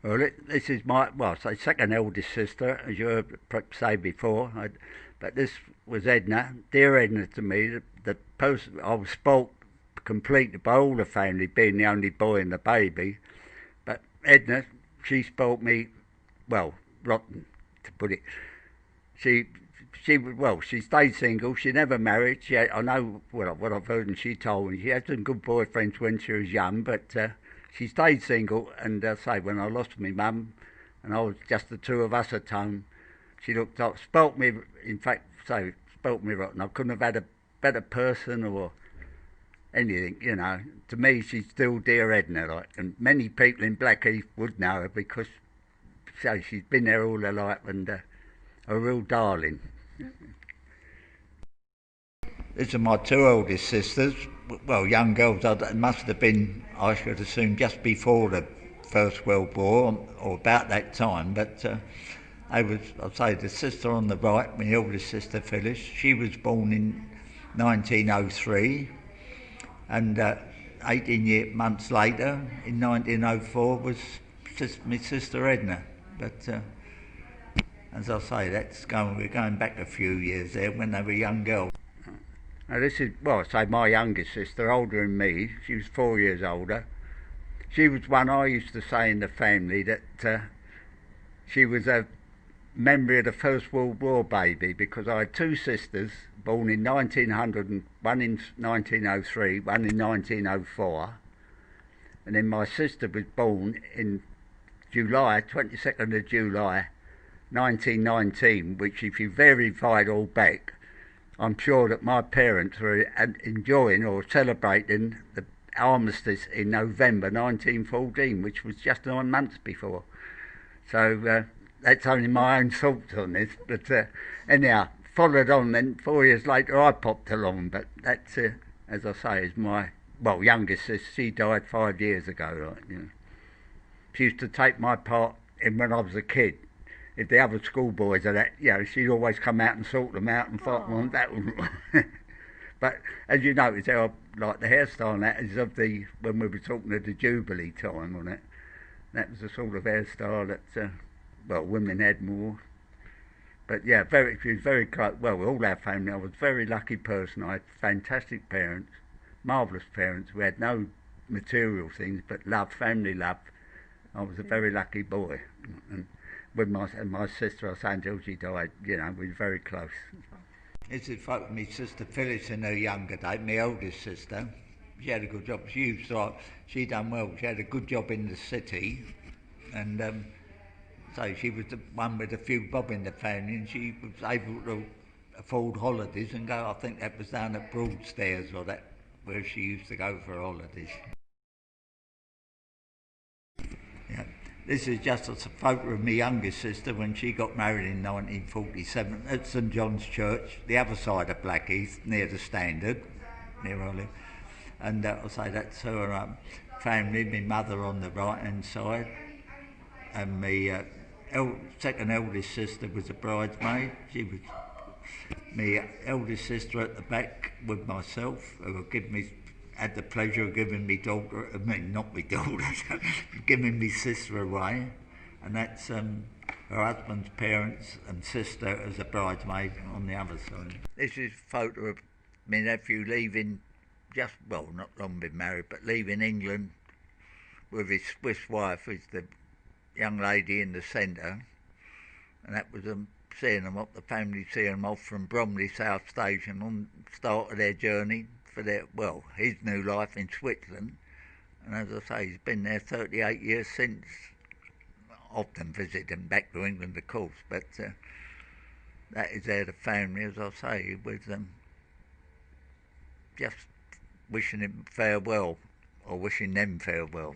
Well, this is my, well, say second eldest sister, as you heard say before. But this was Edna, dear Edna to me. The person I was spoilt completely by all the family, being the only boy and the baby. But Edna, she spoilt me, well, rotten to put it. She she stayed single. She never married. I know what I've heard, and she told me she had some good boyfriends when she was young, but she stayed single. And say when I lost my mum, and I was just the two of us at home, she looked up, spelt me. In fact, spelt me rotten. I couldn't have had a better person or anything. To me, she's still dear Edna, like, and many people in Blackheath would know her because she's been there all her life and a real darling. These are my two oldest sisters. Well, young girls. It must have been, I should assume, just before the First World War or about that time. But I'd say the sister on the right, my eldest sister Phyllis, she was born in 1903, and 18 months later, in 1904, was my sister Edna. But as I say, we're going back a few years there when they were young girls. Now this is, well, say my youngest sister, older than me. She was 4 years older. She was one I used to say in the family that she was a memory of the First World War baby, because I had two sisters born in 1900, one in 1903, one in 1904. And then my sister was born in July, 22nd of July, 1919, which if you verified all back, I'm sure that my parents were enjoying or celebrating the armistice in November 1914, which was just 9 months before. So that's only my own thoughts on this. But anyhow, followed on then. 4 years later, I popped along. But that's, as I say, is my, well, youngest sister. She died 5 years ago. She used to take my part in when I was a kid. If the other schoolboys are that, she'd always come out and sort them out and fight them on that one. But as you notice, how like the hairstyle and that is of the, when we were talking of the Jubilee time on it, that was the sort of hairstyle that, well, women had more. But yeah, she was very close. Well, with all our family, I was a very lucky person. I had fantastic parents, marvellous parents. We had no material things, but love, family love. I was a very lucky boy. And with my sister, I say, until she died, we were very close. This is a photo of my sister Phyllis in her younger days, my oldest sister. She had a good job. She done well. She had a good job in the city, and so she was the one with a few bob in the family, and she was able to afford holidays and go. I think that was down at Broadstairs or that where she used to go for holidays. Yeah. This is just a photo of my youngest sister when she got married in 1947 at St John's Church, the other side of Blackheath, near the Standard, near where I live. And I'll say that's her family, my mother on the right hand side, and my second eldest sister was a bridesmaid. She was my eldest sister at the back with myself, who had the pleasure of giving me daughter, not my daughter, giving me sister away, and that's her husband's parents and sister as a bridesmaid on the other side. This is a photo of my nephew leaving, not long been married, but leaving England with his Swiss wife, who's the young lady in the centre, and that was seeing them off, the family seeing them off from Bromley South Station on the start of their journey for his new life in Switzerland. And as I say, he's been there 38 years since. Often visiting back to England, of course, but that is there, the family, as I say, with just wishing him farewell, or wishing them farewell.